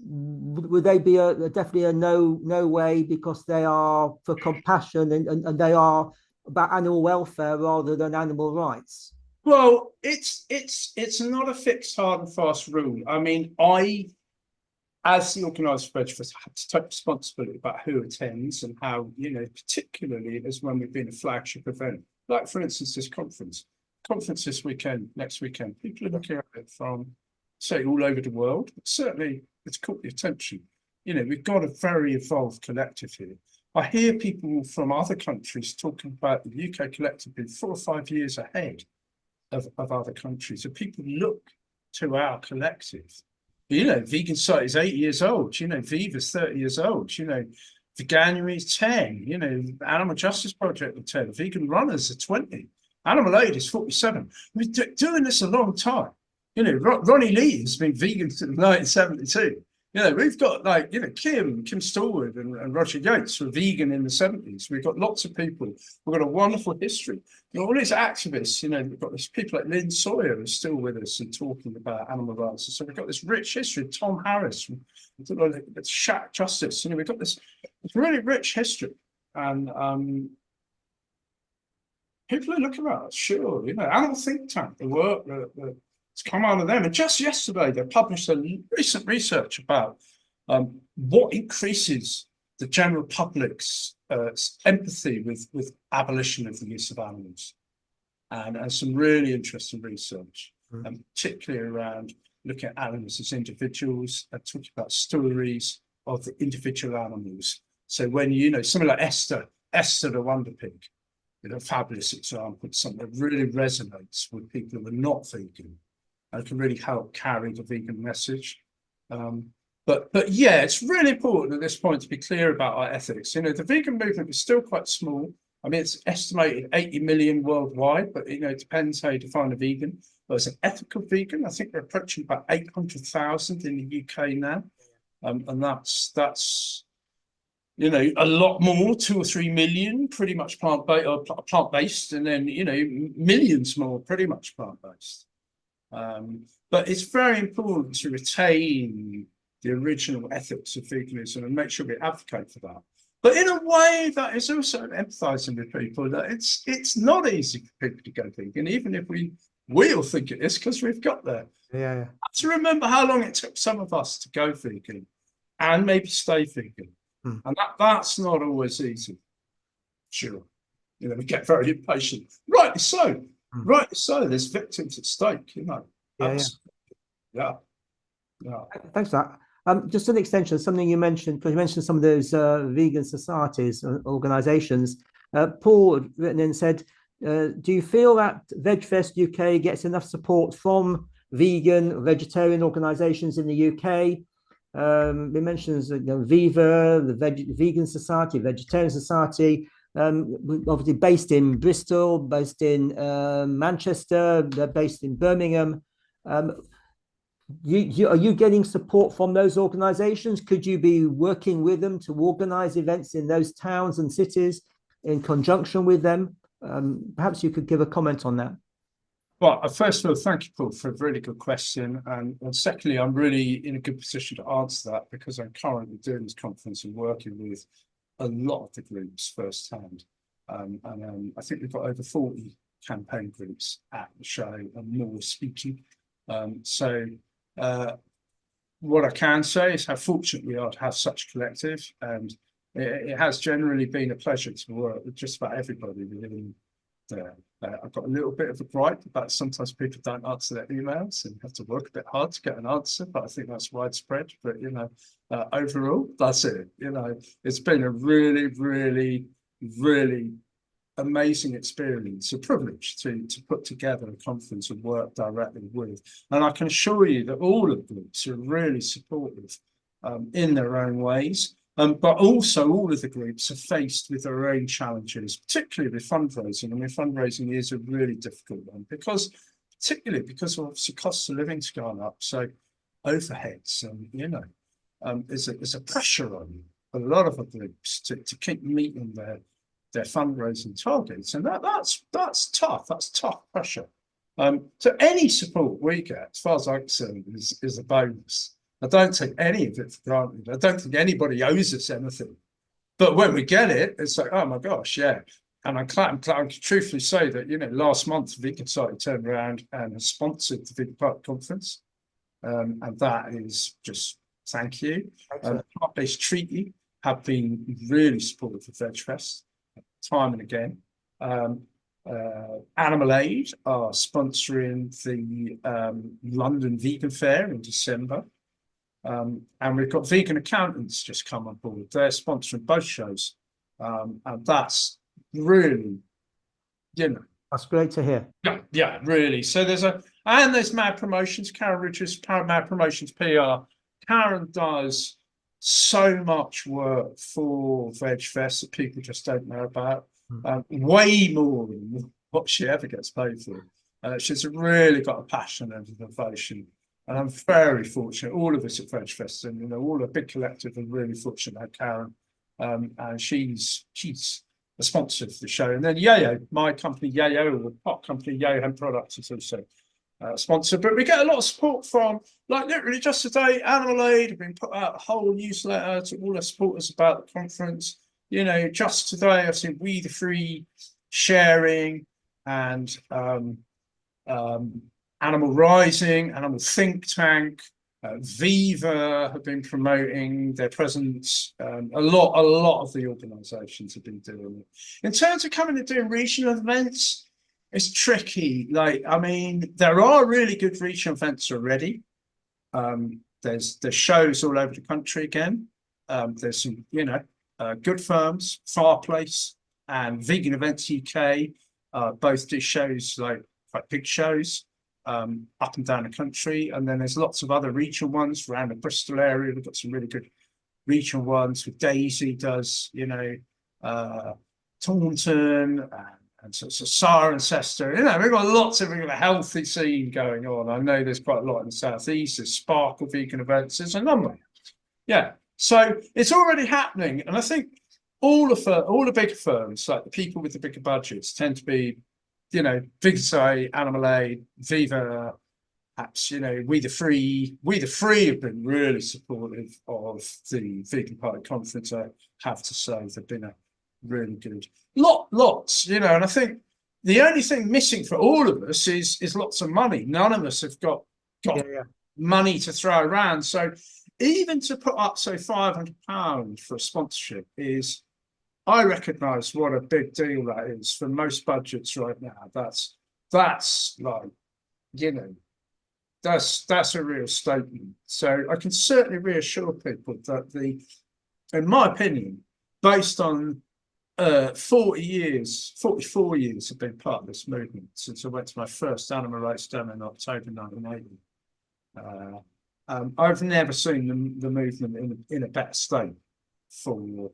would they be definitely a no way, because they are for compassion and they are about animal welfare rather than animal rights? Well, it's not a fixed, hard and fast rule. I mean, as the organiser of VegFest, have to take responsibility about who attends and how, particularly as when we've been a flagship event. Like, for instance, this conference this weekend, next weekend, people are looking at it from, say, all over the world. But certainly, it's caught the attention. We've got a very evolved collective here. I hear people from other countries talking about the UK collective being 4 or 5 years ahead of other countries. So people look to our collective. Vegan Society is 8 years old. Viva's 30 years old. Veganuary is 10. Animal Justice Project are 10. Vegan Runners are 20. Animal Aid is 47. We've been doing this a long time. Ronnie Lee has been vegan since 1972. We've got Kim Stallwood and Roger Yates were vegan in the 70s. We've got lots of people. We've got a wonderful history. All these activists, we've got these people like Lynn Sawyer who's still with us and talking about animal rights. So we've got this rich history. Tom Harris from Shack Justice. We've got this really rich history. And people are looking at us, sure. Animal Think Tank, the work that's come out of them. And just yesterday, they published a recent research about what increases the general public's empathy with abolition of the use of animals, and some really interesting research, particularly around looking at animals as individuals and talking about stories of the individual animals. So when something like Esther the Wonder Pig, a fabulous example, something that really resonates with people who are not vegan and can really help carry the vegan message. But yeah, it's really important at this point to be clear about our ethics. The vegan movement is still quite small. I mean, it's estimated 80 million worldwide, but it depends how you define a vegan. But as an ethical vegan, I think we're approaching about 800,000 in the UK now, and that's a lot more, 2 or 3 million, pretty much plant-based, and then millions more, pretty much plant-based. But it's very important to retain the original ethics of veganism and make sure we advocate for that. But in a way that is also empathizing with people that it's not easy for people to go vegan, even if we all think it is, because we've got there. Yeah. To remember how long it took some of us to go vegan and maybe stay vegan. And that's not always easy. Sure. We get very impatient. Rightly so. Rightly so. There's victims at stake, Yeah. Thanks for that. Just an extension of something you mentioned, because you mentioned some of those vegan societies, organizations. Paul had written in and said, do you feel that VegFest UK gets enough support from vegetarian organizations in the UK? It mentions Viva, the Vegan Society, Vegetarian Society, obviously based in Bristol, based in Manchester, they're based in Birmingham. Are you getting support from those organizations? Could you be working with them to organize events in those towns and cities in conjunction with them? Perhaps you could give a comment on that. Well, first of all, thank you, Paul, for a really good question. And secondly, I'm really in a good position to answer that because I'm currently doing this conference and working with a lot of the groups firsthand. I think we've got over 40 campaign groups at the show and more speaking. What I can say is how fortunate we are to have such a collective, and it has generally been a pleasure to work with just about everybody within there. I've got a little bit of a gripe about sometimes people don't answer their emails and have to work a bit hard to get an answer, but I think that's widespread. But overall, that's it. It's been a really, really, really amazing experience, a privilege to put together a conference and work directly with. And I can assure you that all of the groups are really supportive in their own ways. But also all of the groups are faced with their own challenges, particularly with fundraising. I mean, fundraising is a really difficult one particularly because obviously costs of living's gone up. So overheads, there's a pressure on a lot of the groups to keep meeting their fundraising targets, and that's tough. That's tough pressure. So any support we get, as far as I'm concerned, is a bonus. I don't take any of it for granted. I don't think anybody owes us anything. But when we get it, it's like, oh my gosh, yeah. And I can truthfully say that, last month, Vegan Society turned around and has sponsored the Vegan Park Conference. And that is just thank you. Plant-based Treaty have been really supportive of VegFest, time and again. Animal Aid are sponsoring the London Vegan Fair in December. And we've got Vegan Accountants just come on board. They're sponsoring both shows. And that's really, That's great to hear. Yeah, really. So there's Mad Promotions, Karen Richards, Mad Promotions PR. Karen does so much work for VegFest that people just don't know about. Way more than what she ever gets paid for. She's really got a passion and a devotion. And I'm very fortunate, all of us at VegFest, and all a big collective, are really fortunate to have Karen. And she's a sponsor of the show. And then Yayo, my company Yayo, the pop company Yayo Hemp Products, is also a sponsor. But we get a lot of support from, like literally just today, Animal Aid have been put out a whole newsletter to all our supporters about the conference. Just today I've seen We the Free sharing, and Animal Rising, Animal Think Tank, Viva have been promoting their presence. A lot of the organisations have been doing it. In terms of coming and doing regional events, it's tricky. There are really good regional events already. There's shows all over the country again. There's some, good firms, Fireplace and Vegan Events UK, both do shows, quite big shows. Up and down the country, and then there's lots of other regional ones around the Bristol area. We've got some really good regional ones with Daisy does, Taunton and so Cirencester. We've got lots of a healthy scene going on. I know there's quite a lot in the southeast. There's Sparkle Vegan Events. There's a number. Yeah, so it's already happening, and I think all the big firms, like the people with the bigger budgets, tend to be, Vegan Society, Animal Aid, Viva, perhaps, We the Free. We the Free have been really supportive of the Vegan Party Conference, I have to say. They've been a really good lots, and I think the only thing missing for all of us is lots of money. None of us have got money to throw around. So even to put up, say, £500 for a sponsorship is, I recognise what a big deal that is for most budgets right now. That's like, that's a real statement. So I can certainly reassure people that in my opinion, based on 44 years have been part of this movement since I went to my first animal rights demo in October 1980. I've never seen the movement in a better state for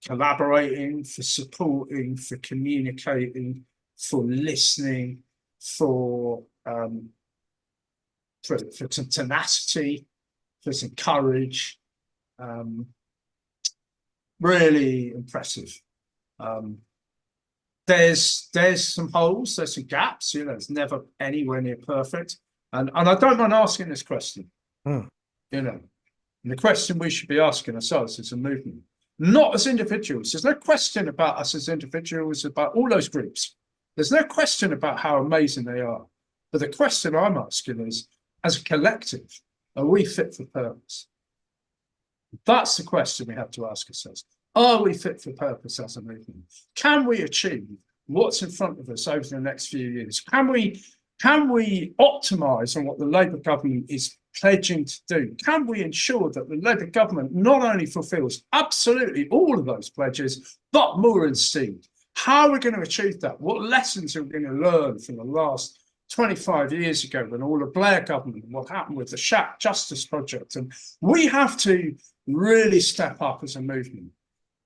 collaborating, for supporting, for communicating, for listening, for for some tenacity, for some courage. Really impressive. There's some holes, there's some gaps, it's never anywhere near perfect. And I don't mind asking this question, and the question we should be asking ourselves as a movement, not as individuals. There's no question about us as individuals, about all those groups. There's no question about how amazing they are. But the question I'm asking is, as a collective, are we fit for purpose? That's the question we have to ask ourselves. Are we fit for purpose as a movement? Can we achieve what's in front of us over the next few years? Can we optimise on what the Labour government is pledging to do? Can we ensure that the Labour government not only fulfils absolutely all of those pledges, but more instead? How are we going to achieve that? What lessons are we going to learn from the last 25 years ago when all the Blair government, what happened with the Shack Justice Project? And we have to really step up as a movement.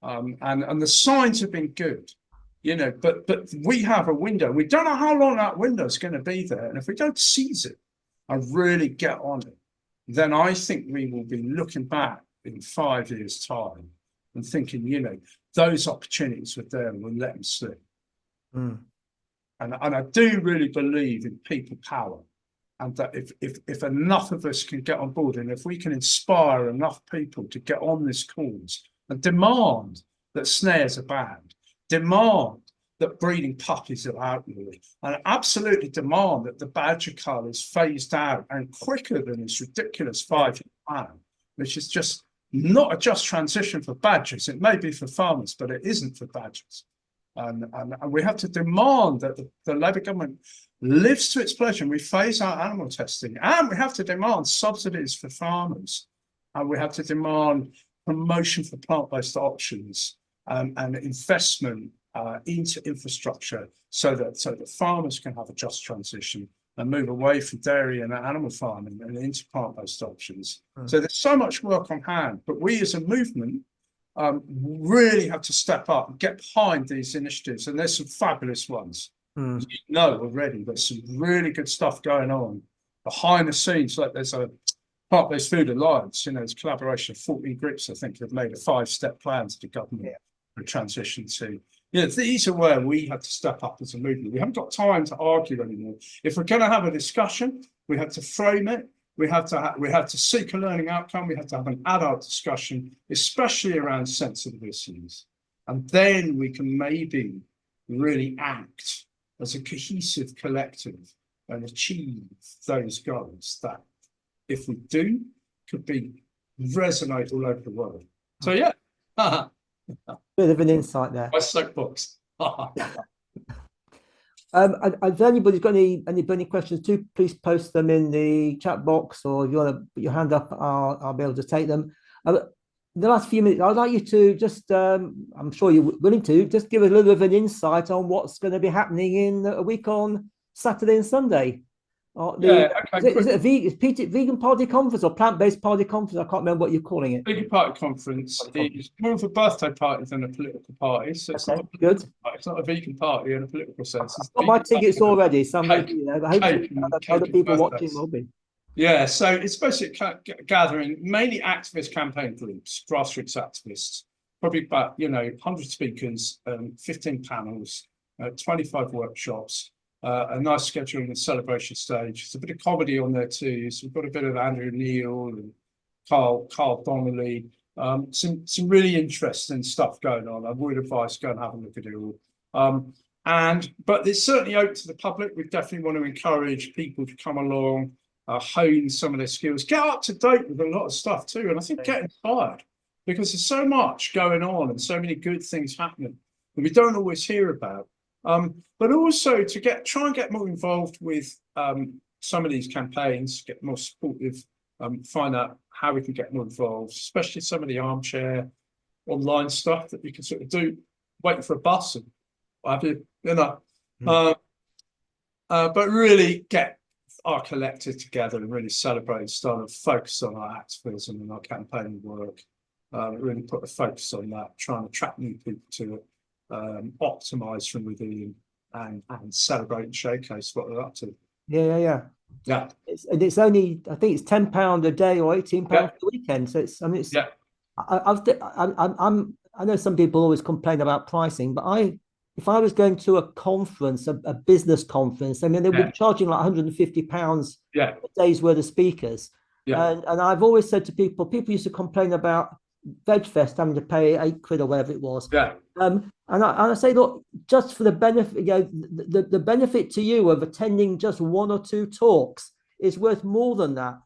And the signs have been good, but we have a window. We don't know how long that window is going to be there. And if we don't seize it and really get on it, then I think we will be looking back in 5 years' time and thinking, those opportunities were there and we'll let them slip. And I do really believe in people power. And that if enough of us can get on board, and if we can inspire enough people to get on this cause and demand that snares are banned, demand that breeding puppies are outlawed, and absolutely demand that the badger cull is phased out and quicker than this ridiculous 5-year plan, which is just not a just transition for badgers. It may be for farmers, but it isn't for badgers. And we have to demand that the Labour government lives to its pledge and we phase out animal testing. And we have to demand subsidies for farmers. And we have to demand promotion for plant-based options and investment into infrastructure so that farmers can have a just transition and move away from dairy and animal farming and into plant-based options. So there's so much work on hand, but we as a movement really have to step up and get behind these initiatives. And there's some fabulous ones. Already, there's some really good stuff going on behind the scenes. Like there's a Plant-Based Food Alliance, there's a collaboration of 14 groups, I think, have made a 5-step plan to the government for transition to. These are where we have to step up as a movement. We haven't got time to argue anymore. If we're going to have a discussion, we have to frame it. We have to seek a learning outcome. We have to have an adult discussion, especially around sensitive issues. And then we can maybe really act as a cohesive collective and achieve those goals that, if we do, could be resonate all over the world. So yeah. Bit of an insight there. My soapbox. If anybody's got any burning questions, do please post them in the chat box, or if you want to put your hand up, I'll be able to take them. The last few minutes, I'd like you to just, I'm sure you're willing to, just give a little bit of an insight on what's going to be happening in a week on Saturday and Sunday. Is it a vegan party conference or plant-based party conference? I can't remember what you're calling it. Vegan party conference. It's more of a birthday party than a political party. So it's not good. It's not a vegan party in a political sense. I've got my tickets already. Some I hope other people watching will be. Yeah, so it's basically gathering mainly activist campaign groups, grassroots activists, probably about 100 speakers, 15 panels, 25 workshops. A nice schedule and celebration stage. There's a bit of comedy on there too. So we've got a bit of Andrew Neil and Carl Donnelly. Some really interesting stuff going on. I would advise go and have a look at it all. But it's certainly open to the public. We definitely want to encourage people to come along, hone some of their skills, get up to date with a lot of stuff too. And I think get inspired, because there's so much going on and so many good things happening that we don't always hear about. But also to try and get more involved with some of these campaigns, get more supportive, find out how we can get more involved, especially some of the armchair online stuff that you can sort of do, waiting for a bus and what have you, but really get our collective together and really celebrate and start to focus on our activism and our campaign work, really put a focus on that, trying to attract new people to it. Optimize from within and celebrate and showcase what they're up to. Yeah. Yeah. It's only, I think it's £10 a day or £18 Yeah. for the weekend. So it's, I mean, it's, Yeah. I know some people always complain about pricing, but if I was going to a conference, a business conference, I mean, they would be charging like £150 Yeah. a day's worth of speakers. Yeah. And I've always said to people used to complain about VegFest having to pay £8 or whatever it was. Yeah. And I say, look, just for the benefit, the benefit to you of attending just one or two talks is worth more than that.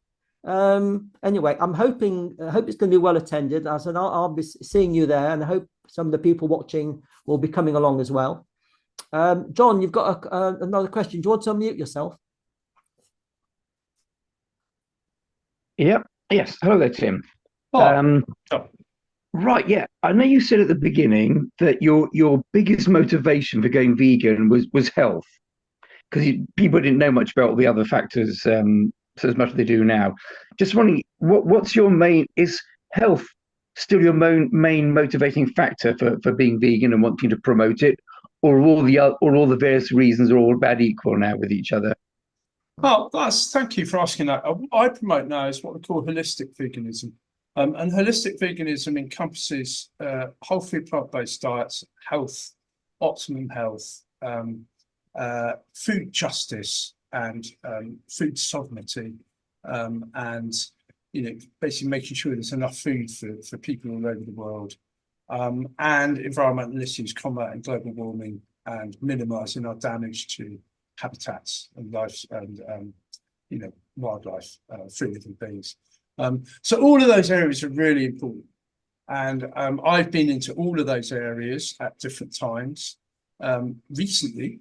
Anyway, I hope it's going to be well attended. I said I'll be seeing you there, and I hope some of the people watching will be coming along as well. John, you've got another question. Do you want to unmute yourself? Yep. Yes. Hello there, Tim. Oh. Right. Yeah. I know you said at the beginning that your biggest motivation for going vegan was health, because people didn't know much about all the other factors so as much as they do now. Just wondering, what's your main? Is health still your main motivating factor for being vegan and wanting to promote it, or all the various reasons are all about equal now with each other? Well, thank you for asking that. What I promote now is what we call holistic veganism. And holistic veganism encompasses whole food plant-based diets, health, optimum health, food justice, and food sovereignty, and basically making sure there's enough food for people all over the world, and environmental issues, combating global warming, and minimising our damage to habitats and life and wildlife, free living beings. So all of those areas are really important, and I've been into all of those areas at different times. Recently,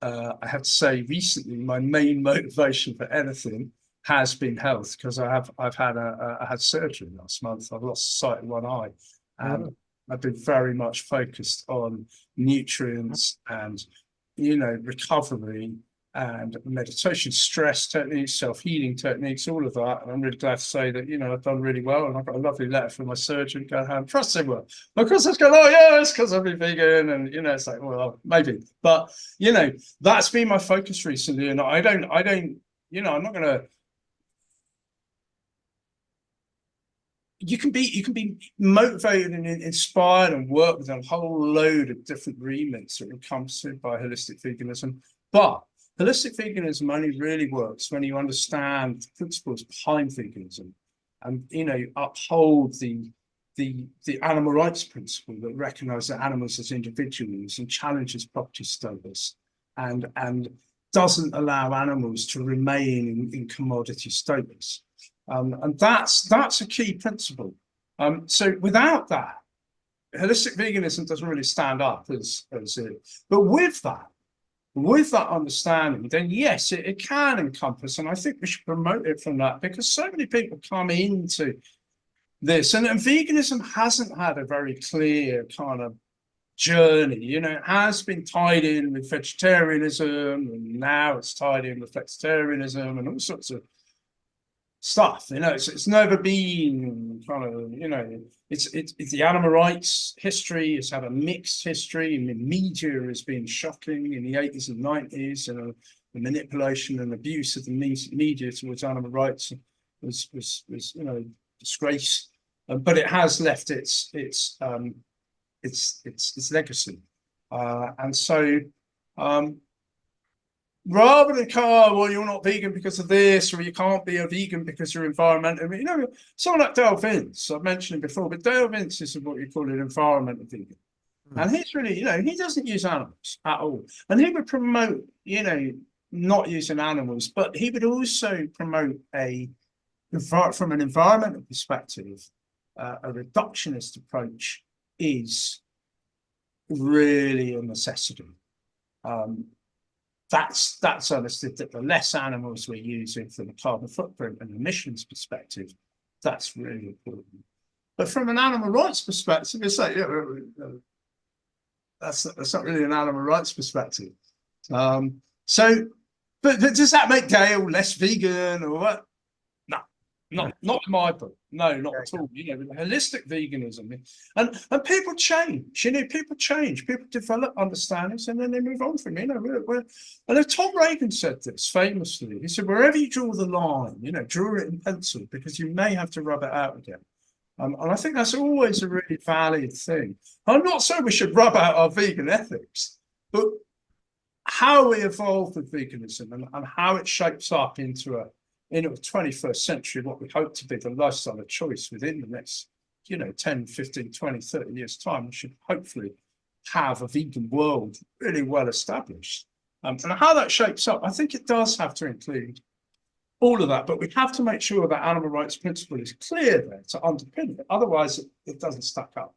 I have to say, my main motivation for anything has been health, because I had surgery last month. I've lost sight of one eye, and I've been very much focused on nutrients and recovery and meditation, stress techniques, self-healing techniques, all of that. And I'm really glad to say that, I've done really well. And I've got a lovely letter from my surgeon going home, trust him well. Because it's going, oh yeah, it's because I've been vegan. And, it's like, well, maybe. But, that's been my focus recently. And I'm not going to, you can be motivated and inspired and work with a whole load of different remits that are encompassed by holistic veganism. But holistic veganism only really works when you understand the principles behind veganism, and uphold the animal rights principle that recognises animals as individuals and challenges property status, and doesn't allow animals to remain in commodity status. And that's a key principle. So without that, holistic veganism doesn't really stand up as it. But with that understanding, then yes, it can encompass, and I think we should promote it from that, because so many people come into this, and veganism hasn't had a very clear kind of journey. It has been tied in with vegetarianism, and now it's tied in with flexitarianism and all sorts of stuff. It's never been kind of, it's the animal rights history. It's had a mixed history. I mean, media has been shocking in the 80s and 90s, and the manipulation and abuse of the media towards animal rights was disgrace. But it has left its legacy, and so. Rather than well, you're not vegan because of this, or you can't be a vegan because you're environmental. Someone like Dale Vince, I've mentioned him before, but Dale Vince is what you call an environmental vegan. And he's really, he doesn't use animals at all. And he would promote, not using animals, but he would also promote from an environmental perspective, a reductionist approach is really a necessity. That's understood, that the less animals we're using from a carbon footprint and emissions perspective, that's really important. But from an animal rights perspective, it's like, that's not really an animal rights perspective. But does that make Dale less vegan or what? No, Not in my book. No, not at all. You know, holistic veganism, and people change. You know, people change. People develop understandings, and then they move on from. You know, and Tom Reagan said this famously. He said, "Wherever you draw the line, you know, draw it in pencil because you may have to rub it out again." And I think that's always a really valid thing. I'm not saying we should rub out our vegan ethics, but how we evolve with veganism and how it shapes up into a 21st century, what we hope to be the lifestyle of choice within the next, 10, 15, 20, 30 years time, we should hopefully have a vegan world really well established. And how that shapes up, I think it does have to include all of that, but we have to make sure that animal rights principle is clear there to underpin it. Otherwise, it doesn't stack up.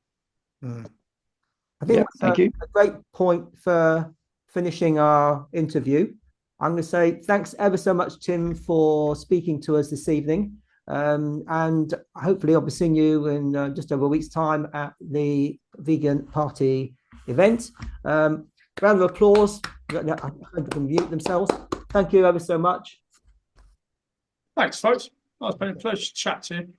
I think that's a great point for finishing our interview. I'm going to say thanks ever so much, Tim, for speaking to us this evening. And hopefully I'll be seeing you in just over a week's time at the Vegan Party event. Round of applause. I hope they can mute themselves. Thank you ever so much. Thanks, folks. It's been a pleasure to chat to you.